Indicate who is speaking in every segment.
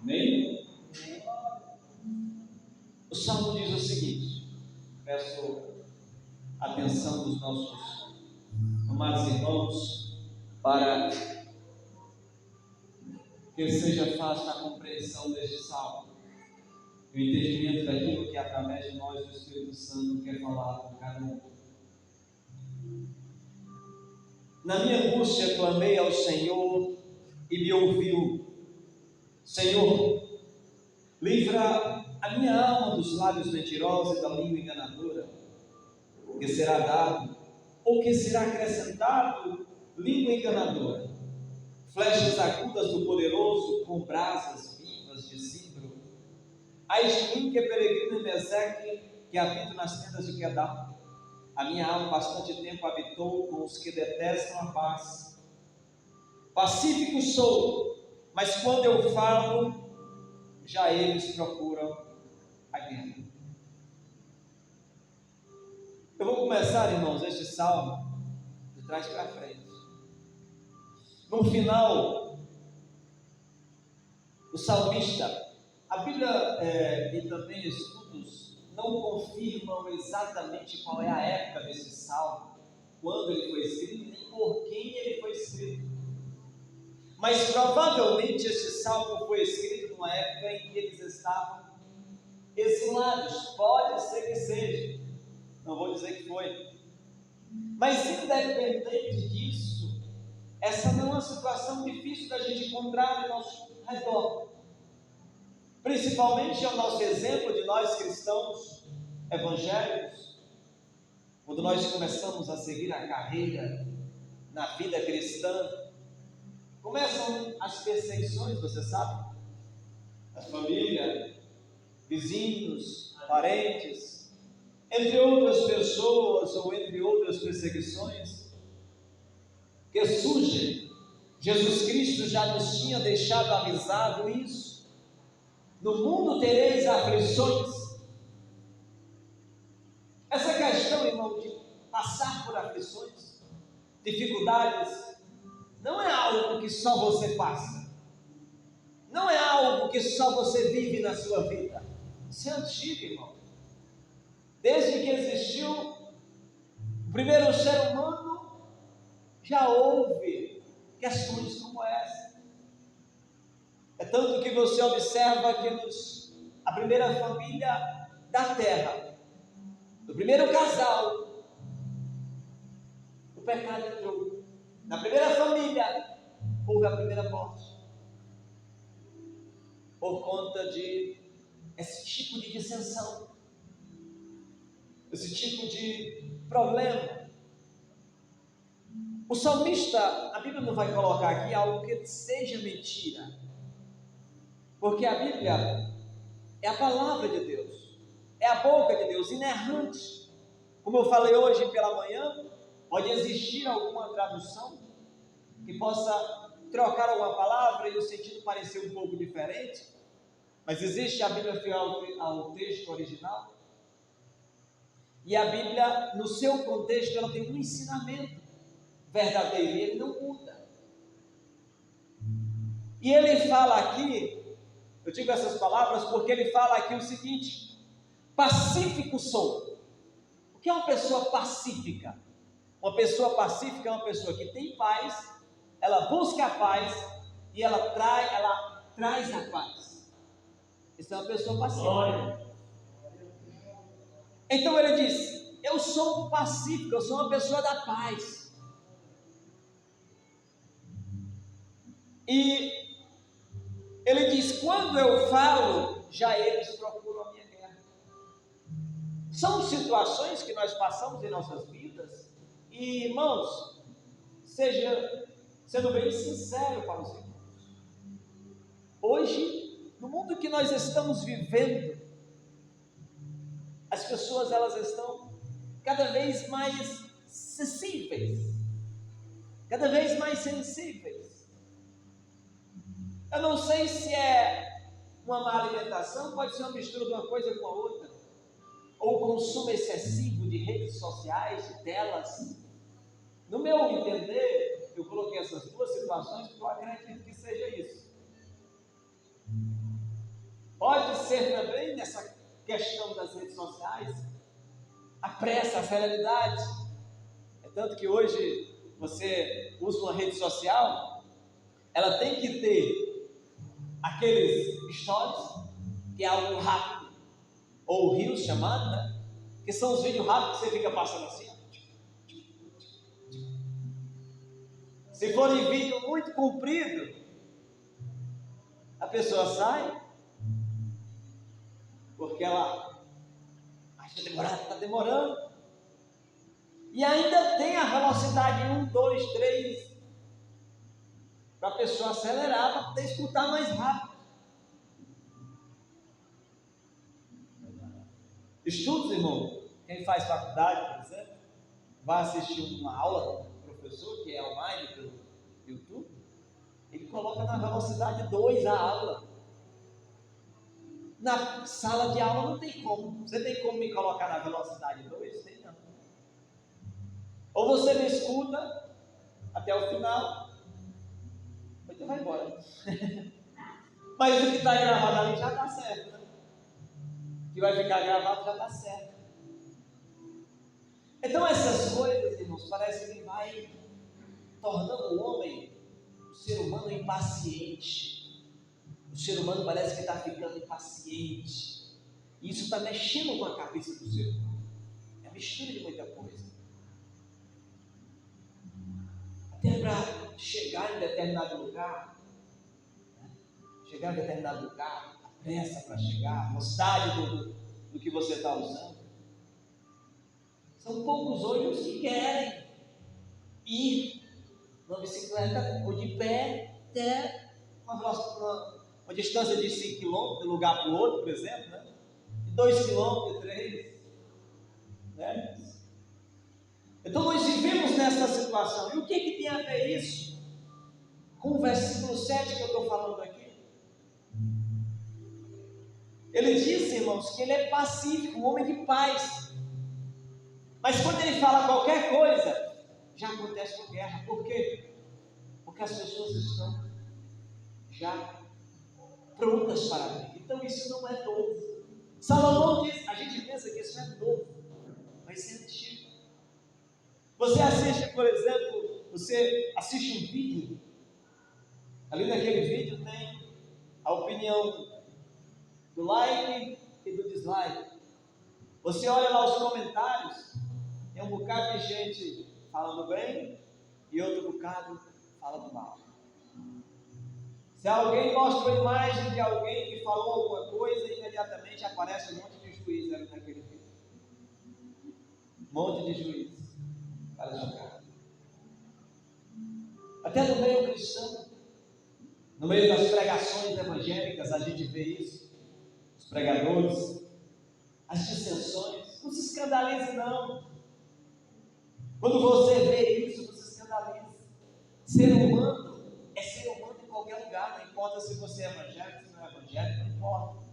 Speaker 1: Amém? O Salmo diz o seguinte, peço a atenção dos nossos amados irmãos para que seja fácil a compreensão deste Salmo, o entendimento daquilo que através de nós o Espírito Santo quer falar com cada um. Na minha angústia clamei ao Senhor e me ouviu. Senhor, livra a minha alma dos lábios mentirosos e da língua enganadora. Que será dado, ou que será acrescentado, língua enganadora. Flechas agudas do poderoso, com brasas vivas de cedro. Ai de mim que peregrino em Meseque, que habito nas tendas de Quedar. A minha alma bastante tempo habitou com os que detestam a paz. Pacífico sou, mas quando eu falo, já eles procuram a guerra. Eu vou começar, irmãos, este salmo de trás para frente. No final, o salmista, a Bíblia e também estudos não confirmam exatamente qual é a época desse salmo, quando ele foi escrito, nem por quem ele foi escrito. Mas provavelmente esse salmo foi escrito numa época em que eles estavam exilados. Pode ser que seja, não vou dizer que foi. Mas independente disso, essa não é uma situação difícil da gente encontrar ao nosso redor. Principalmente ao nosso exemplo de nós cristãos evangélicos, quando nós começamos a seguir a carreira na vida cristã, começam as perseguições, você sabe? A família, vizinhos, parentes, entre outras pessoas ou entre outras perseguições que surgem. Jesus Cristo já nos tinha deixado avisado isso. No mundo tereis aflições. Essa questão, irmão, de passar por aflições, dificuldades, não é algo que só você passa. Não é algo que só você vive na sua vida. Isso é antigo, irmão. Desde que existiu o primeiro ser humano, já houve questões como essa. É tanto que você observa que a primeira família da terra, do primeiro casal, o pecado entrou. Na primeira família, houve a primeira morte. Por conta de esse tipo de dissensão, esse tipo de problema. O salmista, a Bíblia não vai colocar aqui algo que seja mentira, porque a Bíblia é a palavra de Deus, é a boca de Deus, inerrante. Como eu falei hoje pela manhã, pode existir alguma tradução que possa trocar alguma palavra e o sentido parecer um pouco diferente, mas existe a Bíblia fiel ao texto original. E a Bíblia, no seu contexto, ela tem um ensinamento verdadeiro e ele não muda. E ele fala aqui, eu digo essas palavras porque ele fala aqui o seguinte: pacífico sou. O que é uma pessoa pacífica? Uma pessoa pacífica é uma pessoa que tem paz, ela busca a paz e ela traz a paz. Isso é uma pessoa pacífica. Então ele diz: eu sou pacífico, eu sou uma pessoa da paz. E ele diz: quando eu falo, já eles procuram a minha guerra. São situações que nós passamos em nossas vidas. E irmãos, sendo bem sincero para os irmãos, hoje, no mundo que nós estamos vivendo, as pessoas elas estão cada vez mais sensíveis, cada vez mais sensíveis. Eu não sei se é uma má alimentação, pode ser uma mistura de uma coisa com a outra, ou consumo excessivo de redes sociais, de telas. No meu entender, eu coloquei essas duas situações porque eu acredito que seja isso. ser também nessa questão das redes sociais, a pressa, a celeridade. É tanto que hoje você usa uma rede social, ela tem que ter aqueles stories, que é algo rápido, ou o Reels chamado, né? Que são os vídeos rápidos que você fica passando assim. Se for em vídeo muito comprido, a pessoa sai, porque ela acha demorado, está demorando. E ainda tem a velocidade 1, 2, 3, para a pessoa acelerar, para poder escutar mais rápido. Estudos, irmão, quem faz faculdade, por exemplo, vai assistir uma aula do professor, que é online pelo YouTube, ele coloca na velocidade 2 a aula. Na sala de aula não tem como. Você tem como me colocar na velocidade 2? Tem não. Ou você me escuta até o final, ou então vai embora. Mas o que está gravado ali já está certo, né? O que vai ficar gravado já está certo. Então essas coisas, irmãos, parece que vai tornando o homem, o ser humano, impaciente. O ser humano parece que está ficando impaciente. E isso está mexendo com a cabeça do ser humano. É a mistura de muita coisa. Até para chegar em determinado lugar, a pressa para chegar, a velocidade do que você está usando. São poucos hoje os que querem ir numa bicicleta ou de pé até uma distância de 5 km de um lugar para o outro, por exemplo, né? De 2 km, 3, né? Então nós vivemos nessa situação. E o que tem a ver isso com o versículo 7 que eu estou falando aqui? Ele diz, irmãos, que ele é pacífico, um homem de paz. Mas quando ele fala qualquer coisa, já acontece uma guerra. Por quê? Porque as pessoas estão já prontas para ver. Então isso não é novo. Salomão diz, a gente pensa que isso é novo, mas é antigo. Você assiste, por exemplo, você assiste um vídeo, ali naquele vídeo tem a opinião do like e do dislike. Você olha lá os comentários, tem um bocado de gente falando bem e outro bocado falando mal. Se alguém mostra uma imagem de alguém que falou alguma coisa, imediatamente aparece um monte de juiz ali naquele vídeo. Um monte de juiz para julgar. Até no meio cristão, no meio das pregações evangélicas, a gente vê isso. Os pregadores, as dissensões. Não se escandalize, não. Quando você vê isso, você se escandaliza. Ser humano é ser humano em qualquer lugar. Não importa se você é evangélico, se não é evangélico, não importa.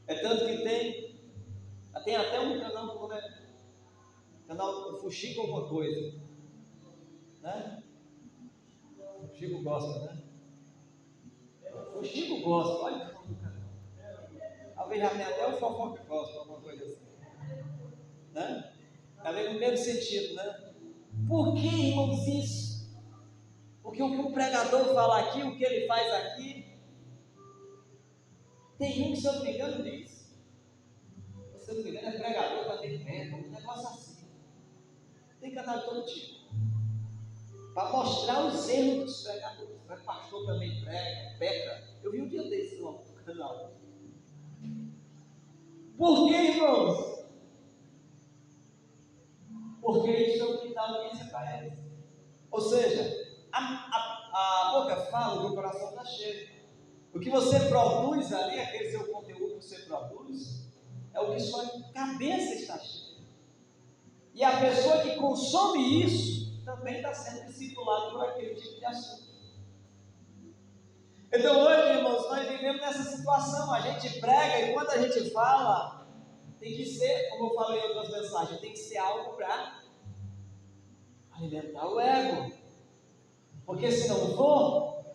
Speaker 1: É tanto que tem até um canal, canal Fuxico alguma coisa, né? O Chico gosta, né? O Chico gosta, olha o nome do canal. Talvez já tenha até o Fofoca gosta, alguma coisa assim, né? Está vendo no mesmo sentido, né? Por que, irmãos, isso? Porque o que o pregador fala aqui, o que ele faz aqui, tem um que, se eu não me engano, diz. Se eu não me engano, é pregador, também prega, um negócio assim. Tem canal de todo tipo. Para mostrar os erros dos pregadores. O pastor também prega, peca. Eu vi um dia desse no canal. Por que, irmãos? Porque isso é o que dá audiência para eles. Ou seja, a boca fala, o coração está cheio. O que você produz ali, aquele seu conteúdo que você produz, é o que sua cabeça está cheia. E a pessoa que consome isso também está sendo discipulada por aquele tipo de assunto. Então hoje, irmãos, nós vivemos nessa situação. A gente prega e quando a gente fala, tem que ser, como eu falei em outras mensagens, tem que ser algo para alimentar o ego. Porque se não for,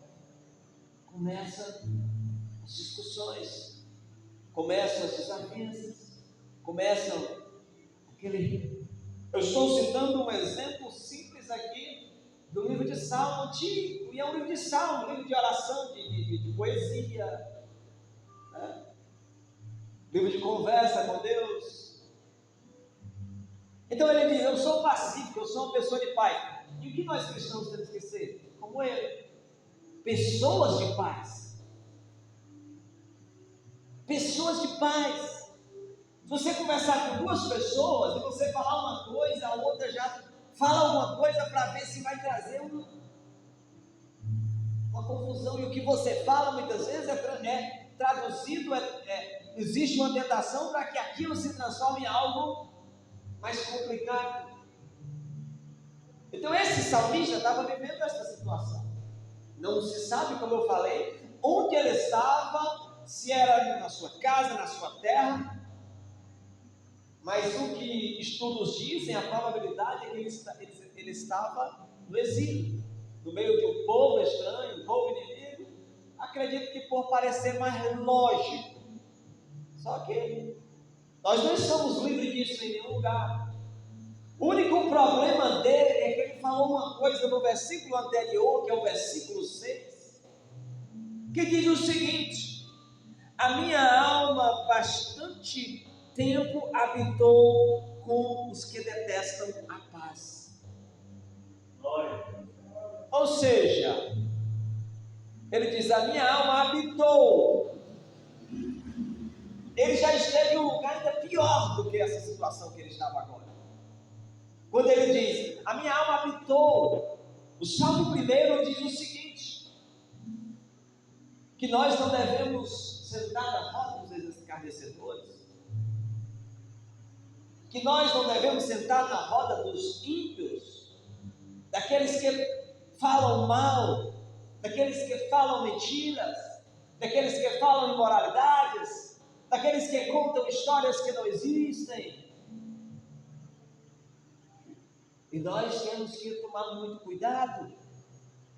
Speaker 1: começa as discussões. começam as desavenças, começam aquele... Eu estou citando um exemplo simples aqui do livro de Salmo antigo, e é um livro de Salmo, um livro de oração, de poesia, né? Livro de conversa com Deus. Então ele diz: eu sou pacífico, eu sou uma pessoa de paz. E o que nós cristãos temos que ser? Como ele, pessoas de paz. Pessoas de paz. Se você conversar com duas pessoas e você falar uma coisa, a outra já fala alguma coisa para ver se vai trazer uma confusão. E o que você fala muitas vezes é traduzido, existe uma tentação para que aquilo se transforme em algo mais complicado. Então esse salmista estava vivendo essa situação. Não se sabe, como eu falei, onde ele estava, se era na sua casa, na sua terra. Mas o que estudos dizem, a probabilidade é que ele estava no exílio, no meio de um povo estranho, um povo inimigo. Acredito que por parecer mais lógico. Só que nós não estamos livres disso em nenhum lugar. O único problema dele é que ele falou uma coisa no versículo anterior, que é o versículo 6, que diz o seguinte: a minha alma bastante tempo habitou com os que detestam a paz. Ou seja, ele diz: a minha alma habitou. Ele já esteve em um lugar ainda pior do que essa situação que ele estava agora. Quando ele diz: a minha alma habitou, o Salmo 1 diz o seguinte: que nós não devemos sentar na roda dos escarnecedores, que nós não devemos sentar na roda dos ímpios, daqueles que falam mal, daqueles que falam mentiras, daqueles que falam imoralidades, daqueles que contam histórias que não existem. E nós temos que tomar muito cuidado,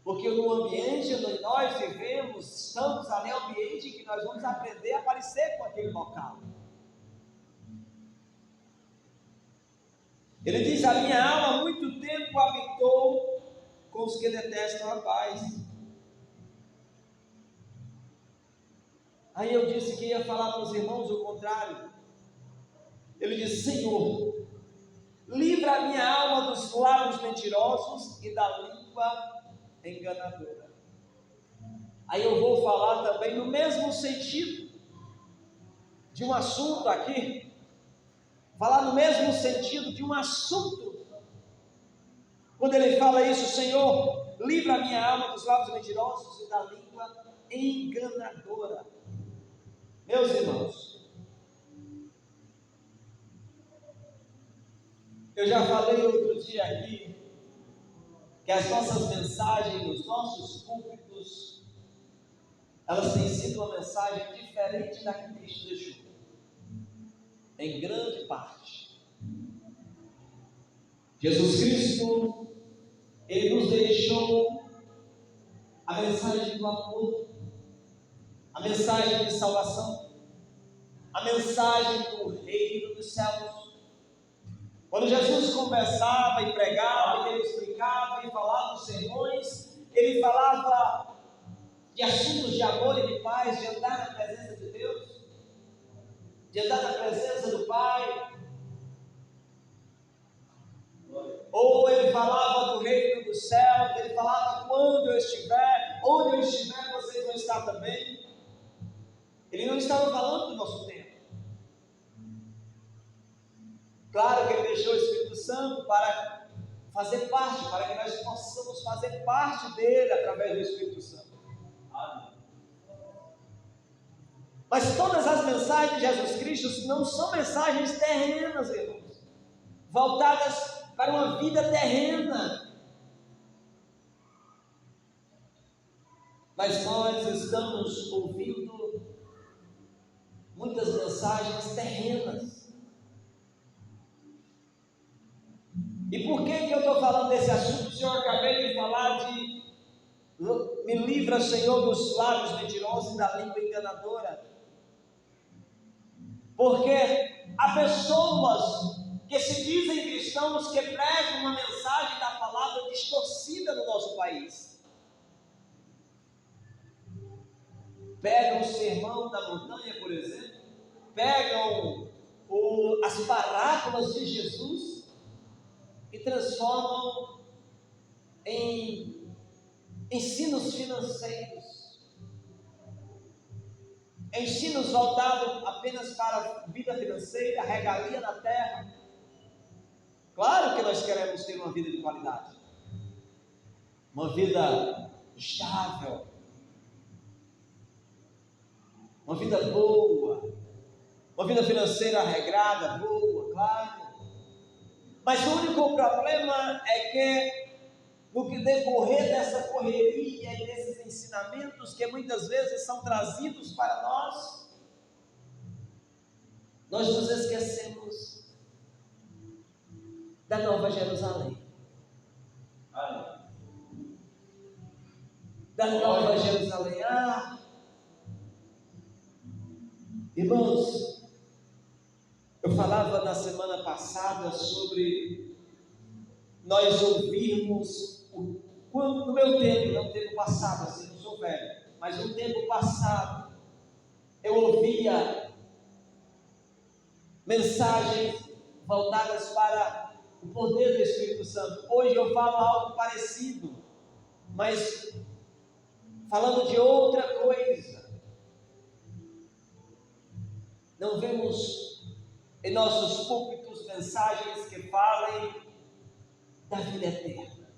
Speaker 1: porque no ambiente onde nós vivemos, estamos ali, é um ambiente em que nós vamos aprender a parecer com aquele local. Ele diz: a minha alma muito tempo habitou com os que detestam a paz. Aí eu disse que ia falar para os irmãos o contrário. Ele diz: Senhor, livra a minha alma dos lábios mentirosos e da língua enganadora. Aí eu vou falar também no mesmo sentido de um assunto aqui, falar no mesmo sentido de um assunto. Quando ele fala isso: Senhor, livra a minha alma dos lábios mentirosos e da língua enganadora. Meus irmãos, eu já falei outro dia aqui que as nossas mensagens nos nossos púlpitos, elas têm sido uma mensagem diferente da que Cristo deixou, em grande parte. Jesus Cristo, Ele nos deixou a mensagem do amor, a mensagem de salvação, a mensagem do reino dos céus. Quando Jesus conversava e pregava, e ele explicava e falava os sermões, ele falava de assuntos de amor e de paz, de andar na presença de Deus, de andar na presença do Pai. Ou ele falava do reino dos céus, ele falava: quando eu estiver, onde eu estiver, vocês vão estar também. Ele não estava falando do nosso tempo. Claro que ele deixou o Espírito Santo para fazer parte, para que nós possamos fazer parte dele através do Espírito Santo. Mas todas as mensagens de Jesus Cristo não são mensagens terrenas, irmãos, voltadas para uma vida terrena. Mas nós estamos ouvindo muitas mensagens terrenas. E por que eu estou falando desse assunto? O Senhor acabei de falar de: me livra, Senhor, dos lábios mentirosos e da língua enganadora. porque há pessoas que se dizem cristãos que pregam uma mensagem da palavra distorcida no nosso país. Pegam o sermão da montanha, por exemplo, pegam as parábolas de Jesus e transformam em ensinos financeiros, ensinos voltados apenas para a vida financeira, a regalia na terra. Claro que nós queremos ter uma vida de qualidade, uma vida estável, uma vida boa, uma vida financeira regrada, boa, claro. Mas o único problema é que no que decorrer dessa correria e desses ensinamentos que muitas vezes são trazidos para nós nos esquecemos da Nova Jerusalém. Da Nova Jerusalém. Irmãos, eu falava na semana passada sobre nós ouvirmos, no meu tempo, não tempo passado, assim, não sou velho, mas no tempo passado, eu ouvia mensagens voltadas para o poder do Espírito Santo. Hoje eu falo algo parecido, mas falando de outra coisa. Não vemos em nossos púlpitos mensagens que falem da vida eterna,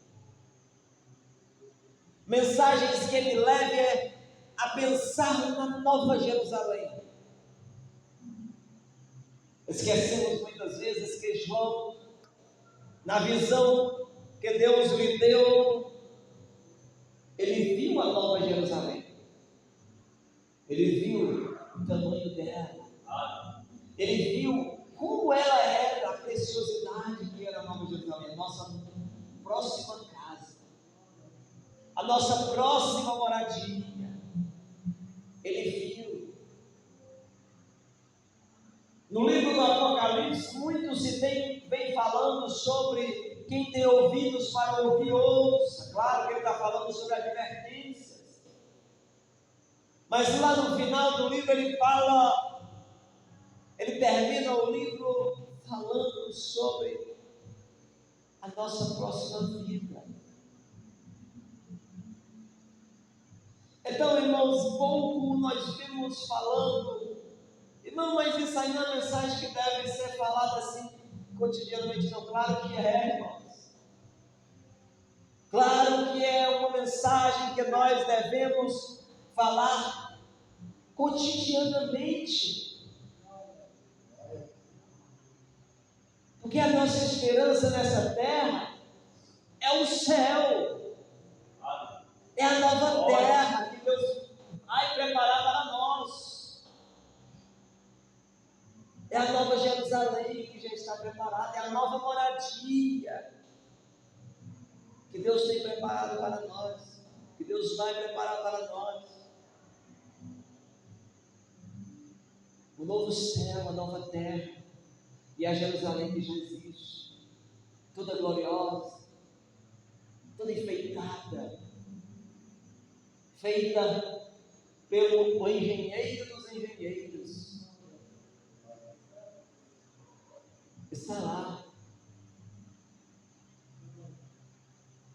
Speaker 1: mensagens que me levem a pensar na Nova Jerusalém. Esquecemos muitas vezes que João, na visão que Deus lhe deu, ele viu a Nova Jerusalém, ele viu o tamanho dela, ele viu como ela era, a preciosidade que era a Nova Jerusalém, a nossa próxima casa, a nossa próxima moradia. Ele viu. No livro do Apocalipse, muito se vem falando sobre quem tem ouvidos para ouvir, ouça. Claro que ele está falando sobre advertências, mas lá no final do livro ele termina o livro falando sobre a nossa próxima vida. Então, irmãos, pouco nós vimos falando, irmão, mas isso aí não é mensagem que deve ser falada assim cotidianamente, não. Claro que é, irmãos. Claro que é uma mensagem que nós devemos falar cotidianamente. Porque a nossa esperança nessa terra é o céu, é a nova terra que Deus vai preparar para nós, é a nova Jerusalém que já está preparada, é a nova moradia que Deus tem preparado para nós, que Deus vai preparar para nós, o novo céu, a nova terra. E a Jerusalém que já existe, toda gloriosa, toda enfeitada, feita pelo engenheiro dos engenheiros, está lá.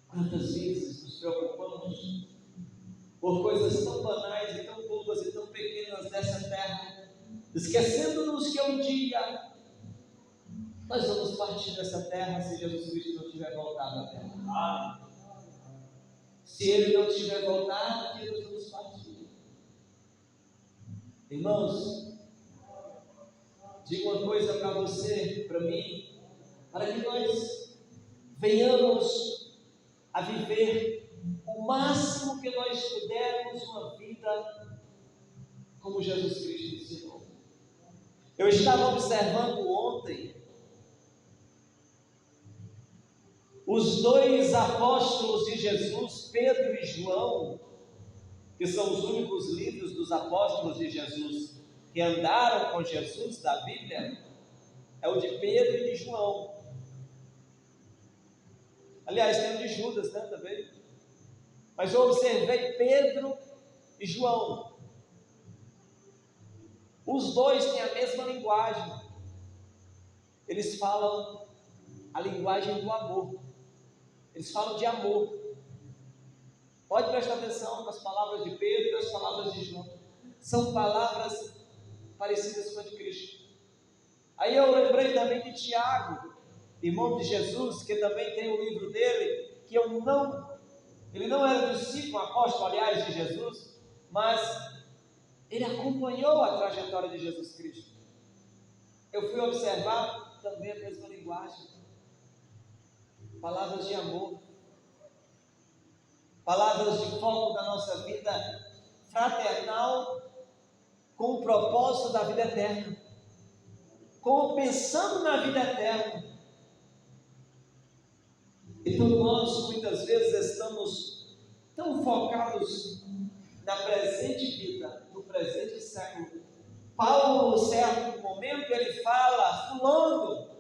Speaker 1: Quantas vezes nos preocupamos por coisas tão banais e tão bobas e tão pequenas dessa terra, esquecendo-nos que um dia nós vamos partir dessa terra se Jesus Cristo não tiver voltado à terra. Se Ele não tiver voltado, nós vamos partir. Irmãos, digo uma coisa para você, para mim, para que nós venhamos a viver o máximo que nós pudermos uma vida como Jesus Cristo ensinou. Eu estava observando ontem os dois apóstolos de Jesus, Pedro e João, que são os únicos livros dos apóstolos de Jesus que andaram com Jesus da Bíblia é o de Pedro e de João. Aliás, tem o de Judas, né, também. Mas eu observei Pedro e João. Os dois têm a mesma linguagem. Eles falam a linguagem do amor. Eles falam de amor. Pode prestar atenção nas palavras de Pedro e nas palavras de João. São palavras parecidas com a de Cristo. Aí eu lembrei também de Tiago, irmão de Jesus, que também tem o livro dele, que ele não era discípulo, apóstolo, aliás, de Jesus, mas ele acompanhou a trajetória de Jesus Cristo. Eu fui observar também a mesma linguagem. Palavras de amor. Palavras de foco da nossa vida fraternal, com o propósito da vida eterna, como pensando na vida eterna. Então nós muitas vezes estamos tão focados na presente vida, no presente século. Paulo, em certo momento, ele fala: fulano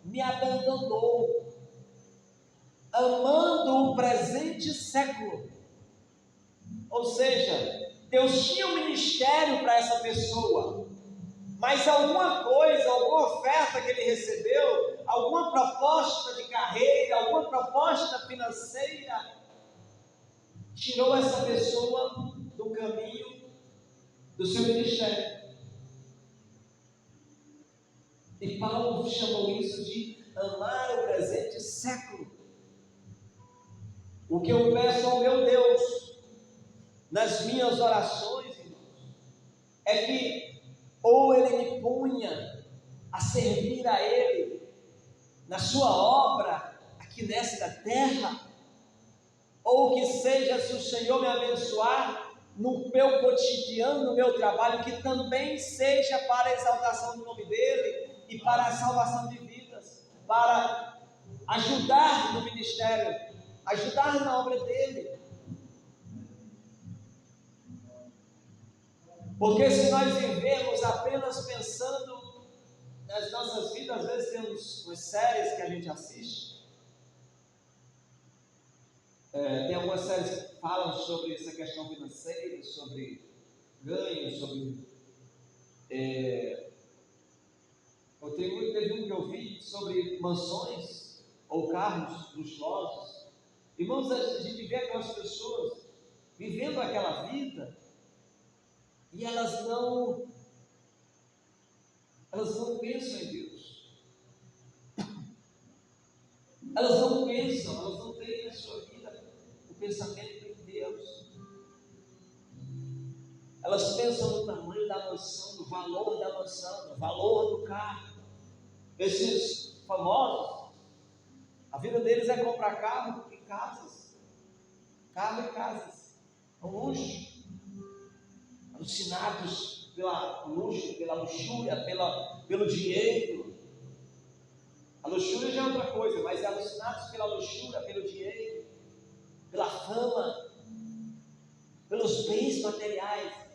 Speaker 1: me abandonou, amando o presente século. Ou seja, Deus tinha um ministério para essa pessoa, mas alguma coisa, alguma oferta que ele recebeu, alguma proposta de carreira, alguma proposta financeira, tirou essa pessoa do caminho do seu ministério. E Paulo chamou isso de amar o presente século. O que eu peço ao meu Deus, nas minhas orações, irmãos, é que ou Ele me ponha a servir a Ele na sua obra aqui nesta terra, ou que seja, se o Senhor me abençoar no meu cotidiano, no meu trabalho, que também seja para a exaltação do nome dEle e para a salvação de vidas, para ajudar no ministério, ajudar na obra dEle. Porque se nós vivemos apenas pensando nas nossas vidas, às vezes temos umas séries que a gente assiste, tem algumas séries que falam sobre essa questão financeira, sobre ganhos, sobre... Teve um que eu vi sobre mansões ou carros luxuosos. Irmãos, a gente vê aquelas pessoas vivendo aquela vida e elas não pensam em Deus. Elas não pensam, elas não têm na sua vida o pensamento em Deus. Elas pensam no tamanho da mansão, no valor da mansão, no valor do carro. Esses famosos, a vida deles é comprar carro e casas. Carro e casas. É um luxo. Alucinados pela luxo, pela luxúria, pelo dinheiro. A luxúria já é outra coisa, mas é alucinados pela luxúria, pelo dinheiro, pela fama, pelos bens materiais.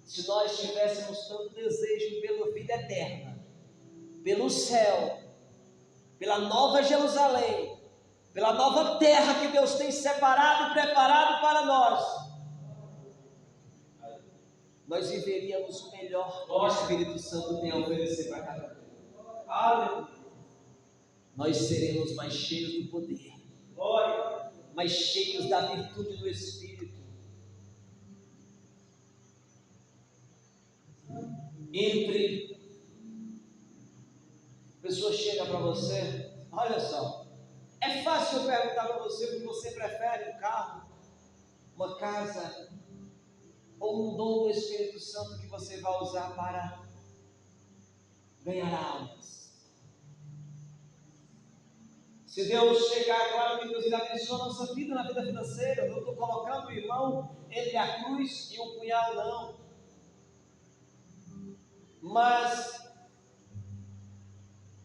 Speaker 1: Se nós tivéssemos tanto desejo pela vida eterna, pelo céu, pela nova Jerusalém, pela nova terra que Deus tem separado e preparado para nós viveríamos o melhor que o Espírito Santo tem a oferecer para cada um. Aleluia. Nós seremos mais cheios do poder, mais cheios da virtude do Espírito. Entre pessoas chegam para você, olha só, é fácil eu perguntar para você o que você prefere: um carro, uma casa ou um dom do Espírito Santo que você vai usar para ganhar almas. Se Deus chegar, claro que Deus abençoa a nossa vida na vida financeira. Eu não estou colocando o irmão entre a cruz e o punhal, não. Mas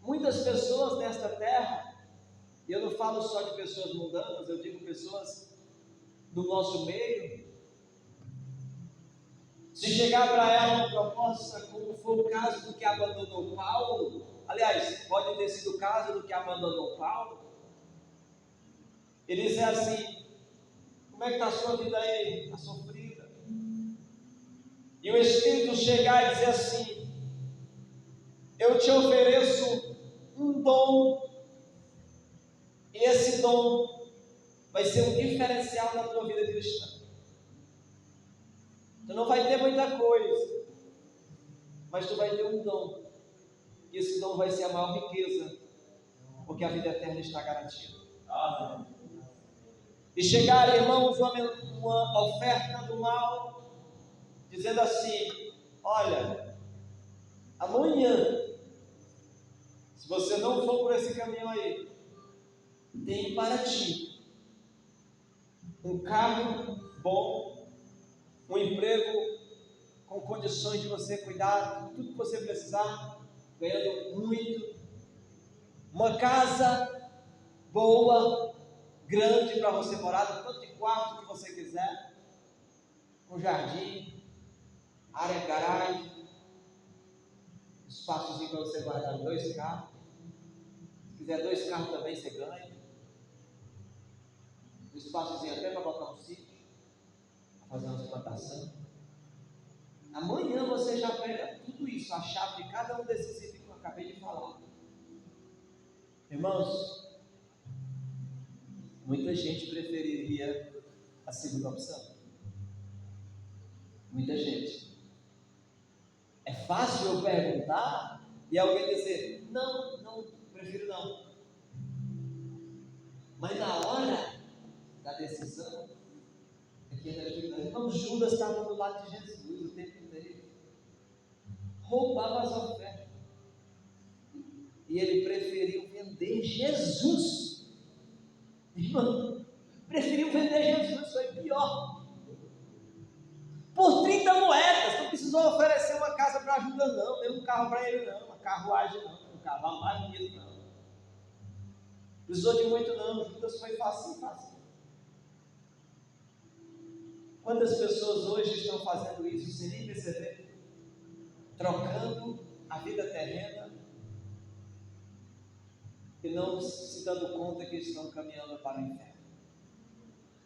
Speaker 1: muitas pessoas nesta terra, e eu não falo só de pessoas mundanas, eu digo pessoas do nosso meio, Se chegar para ela uma proposta, como foi o caso do que abandonou Paulo, aliás, pode ter sido o caso do que abandonou Paulo, ele diz assim: como é que está a sua vida aí? Está sofrida? E o Espírito chegar e dizer assim: eu te ofereço um dom, e esse dom vai ser um diferencial na tua vida cristã. Tu não vai ter muita coisa, mas tu vai ter um dom, e esse dom vai ser a maior riqueza, porque a vida eterna está garantida. Amém. E chegar, irmãos, uma oferta do mal, dizendo assim: olha, amanhã, se você não for por esse caminho aí, tem para ti um carro bom, um emprego com condições de você cuidar de tudo que você precisar, ganhando muito, uma casa boa, grande para você morar, tanto de quarto que você quiser, um jardim, área de garagem, espaçozinho para você guardar 2 carros. Se quiser 2 carros também você ganha. Um espaçozinho até para botar um sítio, para fazer uma plantação. Amanhã você já pega tudo isso, a chave de cada um desses itens que eu acabei de falar. Irmãos, muita gente preferiria a segunda opção. Muita gente. É fácil eu perguntar e alguém dizer: não, prefiro não. Mas na hora da decisão, irmão, Judas estava do lado de Jesus o tempo inteiro, roubava as ofertas, e ele preferiu vender Jesus. Irmão, preferiu vender Jesus, foi pior. Por 30 moedas, não precisou oferecer uma casa para Judas, não, nem um carro para ele, não, uma carruagem, não, um cavalo mais bonito, não. Precisou de muito, não. Judas foi fácil. Quantas pessoas hoje estão fazendo isso sem nem perceber? Trocando a vida terrena e não se dando conta que estão caminhando para o inferno.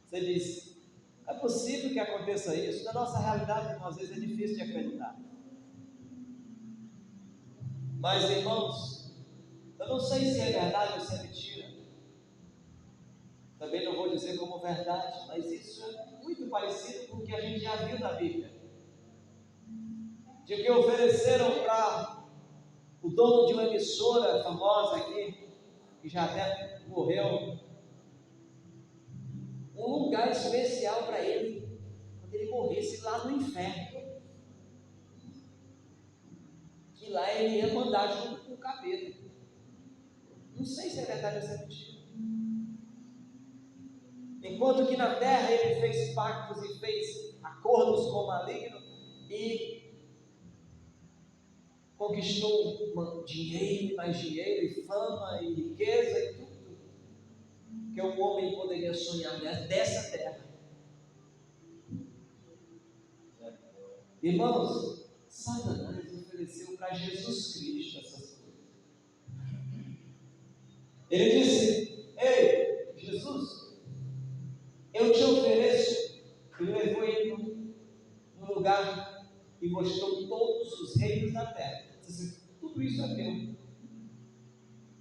Speaker 1: Você diz: é possível que aconteça isso? Na nossa realidade, às vezes é difícil de acreditar. Mas, irmãos, eu não sei se é verdade ou se é mentira. Também não vou dizer como verdade, mas isso é muito parecido com o que a gente já viu na Bíblia. De que ofereceram para o dono de uma emissora famosa aqui, que já até morreu, um lugar especial para ele, quando ele morresse lá no inferno. Que lá ele ia mandar junto com o capeta. Não sei se é verdade ou se é mentira. Enquanto que na terra ele fez pactos e fez acordos com o maligno e conquistou dinheiro, mais dinheiro, e fama, e riqueza, e tudo que o homem poderia sonhar dessa terra. Irmãos, Satanás ofereceu para Jesus Cristo essas coisas. Ele disse: ei, Jesus, eu te ofereço. Ele levou ele num lugar e mostrou todos os reinos da terra. Disse: tudo isso é teu.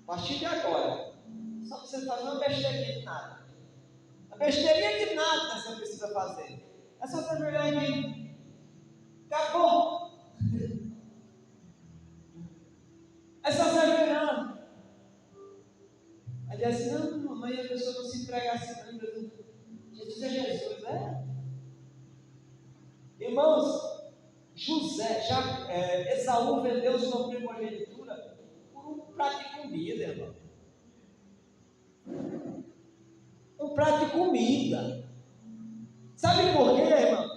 Speaker 1: A partir de agora, só que você fazer uma besteirinha de nada. A besteirinha de nada você precisa fazer. É só você jogar aqui. Acabou. É só você jogar. Aí diz assim: não, mamãe, a pessoa não se entrega assim, não. Jesus é Jesus, né? Irmãos, Esaú vendeu sua primogenitura por um prato de comida, irmão. Um prato de comida. Sabe por quê, irmão?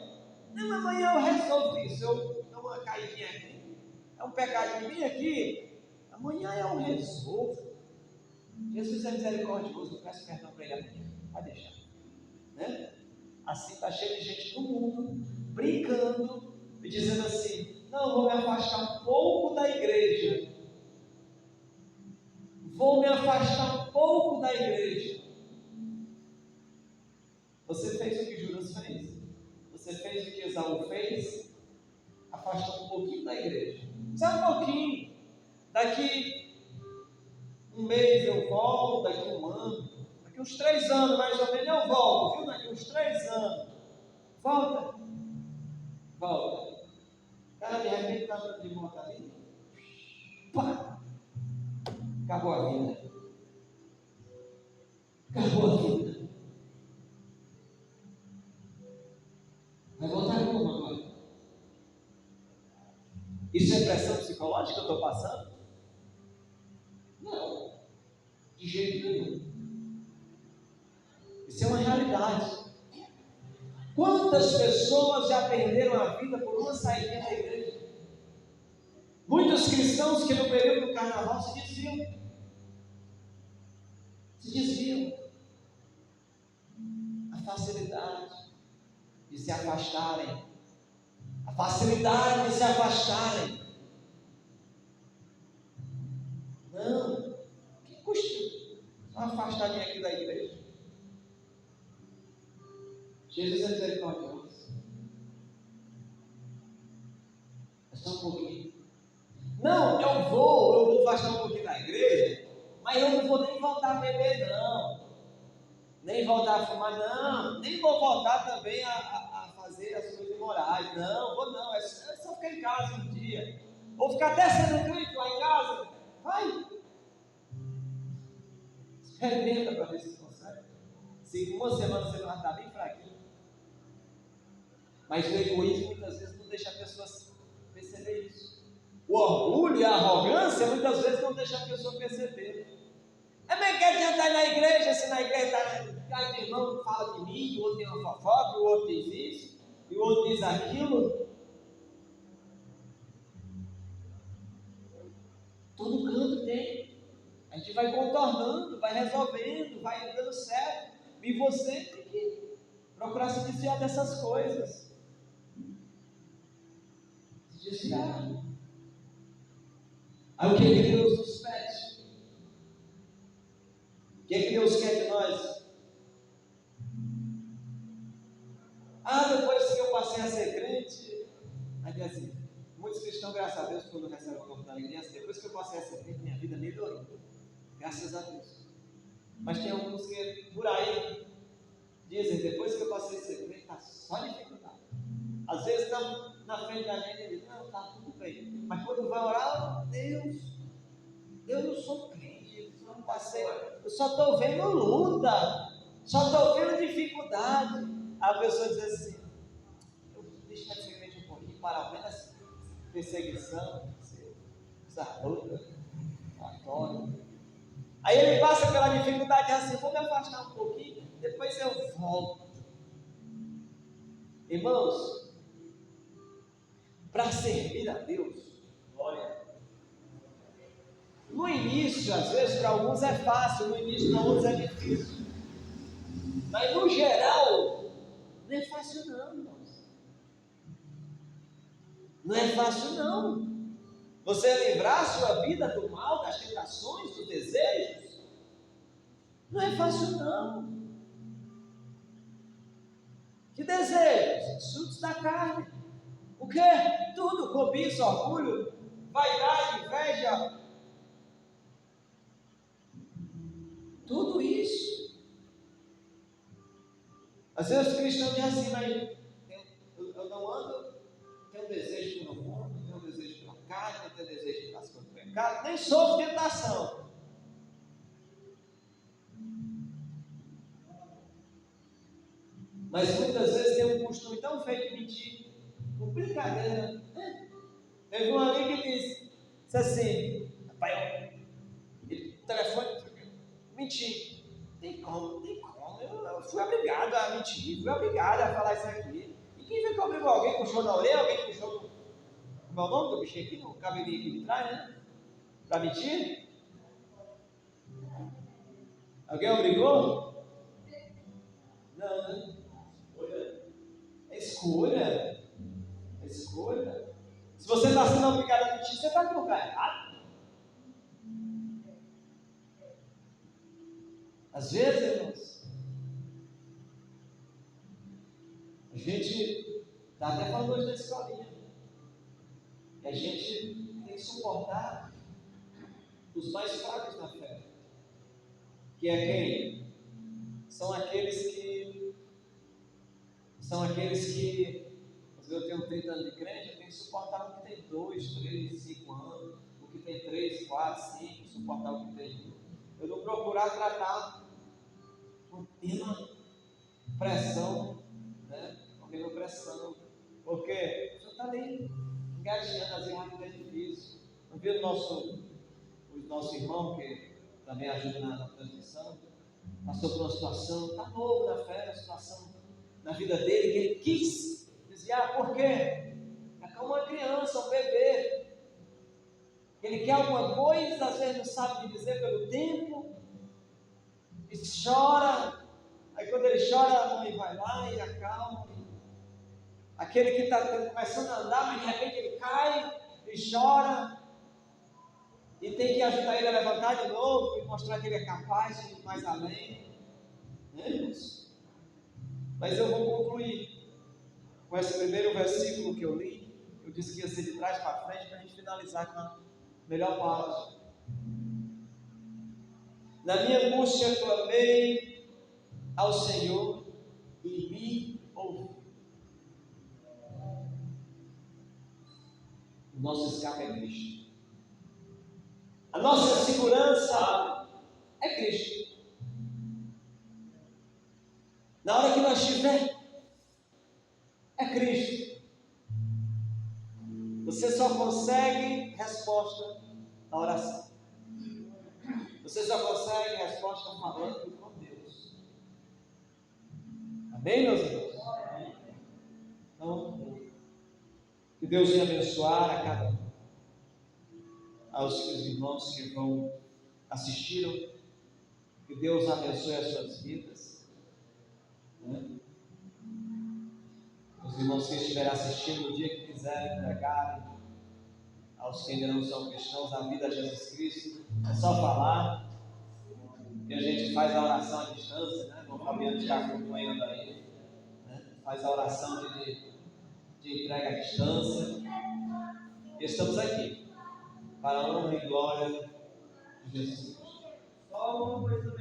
Speaker 1: Não, amanhã eu resolvo isso. Eu dou uma caidinha aqui. É um pecadinho bem aqui. Amanhã eu resolvo. Jesus é misericordioso. Eu peço perdão para ele amanhã. Pode deixar. Né? Assim está cheio de gente no mundo brincando e dizendo assim: não, vou me afastar um pouco da igreja. Vou me afastar um pouco da igreja. Você fez o que Judas fez. Você fez o que Esaú fez. Afastou um pouquinho da igreja. Só um pouquinho. Daqui um mês eu volto, daqui um ano, daqui uns 3 anos mais ou menos eu volto, viu? Daqui uns 3 anos. Volta. Volta. Cara, de repente está andando de moto ali. Pá! Acabou a vida. Acabou a vida. Vai voltar como agora? Isso é pressão psicológica que eu estou passando? Não, de jeito nenhum. Isso é uma realidade. Quantas pessoas já perderam a vida por uma saída da igreja? Muitos cristãos que no período do carnaval se desviam. Se desviam. A facilidade de se afastarem. A facilidade de se afastarem. Não. Que custa uma afastadinha aqui da igreja? Jesus é misericordioso. É só um pouquinho. Não, eu vou afastar um pouquinho da igreja, mas eu não vou nem voltar a beber, não. Nem voltar a fumar, não. Nem vou voltar também a fazer as coisas imorais. Não, vou não. É só ficar em casa um dia. Ou ficar até sendo crente lá em casa. Vai. Experimenta para ver se consegue. Se uma semana você vai estar bem fraquinho. Mas o egoísmo muitas vezes não deixa a pessoa perceber isso. O orgulho e a arrogância muitas vezes não deixam a pessoa perceber. É bem que adianta ir na igreja, se na igreja cada irmão fala de mim, o outro tem uma fofoca, o outro diz isso, e o outro diz aquilo. Todo canto tem. A gente vai contornando, vai resolvendo, vai dando certo. E você tem que procurar se desviar dessas coisas. Se desviar. Aí o que Deus nos pede? O que Deus quer de nós? Depois que eu passei a ser crente, aí assim, muitos cristãos, graças a Deus, quando recebem o corpo da alegria, depois que eu passei a ser crente, minha vida melhorou. Graças a Deus. Mas tem alguns que, por aí, dizem, depois que eu passei a ser crente, está só dificuldade. Às vezes, na frente da gente, ele diz, não, está tudo bem. Mas quando vai orar, Deus, eu não sou crente, eu não passei, eu só estou vendo luta, só estou vendo dificuldade. A pessoa diz assim, deixa eu ser crente um pouquinho, para menos perseguição, essa luta, adoro. Aí ele passa pela dificuldade assim, vou me afastar um pouquinho, depois eu volto. Irmãos, para servir a Deus, olha, no início, às vezes, para alguns é fácil, no início para outros é difícil. Mas no geral, não é fácil não, irmãos. Não é fácil não. Você livrar a sua vida do mal, das tentações, dos desejos, não é fácil não. Que desejos? Frutos da carne. O quê? Tudo, cobiça, orgulho, vaidade, inveja. Tudo isso. Às vezes os cristãos dizem assim, mas eu não ando, tenho desejo pelo mundo, tenho desejo pela carne, tenho desejo pelas coisas do pecado, nem sofro tentação. Mas muitas vezes tem um costume tão feio de mentir, por brincadeira. Teve um amigo que disse assim, rapaz, o telefone, menti. Tem como. Eu fui obrigado a mentir, fui obrigado a falar isso aqui. E quem foi que obrigou? Alguém puxou na orelha, alguém puxou no. Como é o nome do bichinho aqui, no cabelinho aqui de trás, né? Para mentir? Alguém obrigou? Não, né? É escolha. É Escolha. Se você está sendo obrigado a mentir, você está no lugar errado. Às vezes, irmãos, a gente está até falando hoje da escolinha, e a gente tem que suportar os mais fracos na fé, que é quem? São aqueles que, eu tenho 30 anos de crente, eu tenho que suportar o que tem 2, 3, 5 anos, o que tem 3, 4, 5, suportar o que tem. Eu não procurar tratar o tema pressão, né? O tema pressão, porque o senhor está ali engatinhando, às vezes é difícil. Não viu o nosso irmão que também ajuda na transmissão? Passou por uma situação, está novo na fé, uma situação na vida dele que ele quis desviar. Por quê? É como uma criança, um bebê. Ele quer alguma coisa, às vezes não sabe dizer pelo tempo, e chora. Aí quando ele chora, a mãe vai lá e acalma. Aquele que está começando a andar, mas de repente ele cai e chora. E tem que ajudar ele a levantar de novo e mostrar que ele é capaz de ir mais além. Né, irmãos? Mas eu vou concluir com esse primeiro versículo que eu li. Eu disse que ia ser de trás para frente para a gente finalizar com a melhor parte. Na minha angústia clamei ao Senhor e me ouviu. O nosso escape é Cristo. A nossa segurança é Cristo. Na hora que nós estiver, é Cristo. Você só consegue resposta na oração. Você só consegue resposta falando com Deus. Amém, meus irmãos? Então, que Deus venha abençoar a cada um. Aos irmãos que vão assistiram, que Deus abençoe as suas vidas. Né? Os irmãos que estiverem assistindo, no dia que quiserem entregarem aos que ainda não são cristãos a vida a Jesus Cristo, é só falar. E a gente faz a oração à distância, né? O Fabiano está acompanhando aí, né? Faz a oração de entrega à distância. E estamos aqui para a honra e glória de Jesus Cristo. Só uma coisa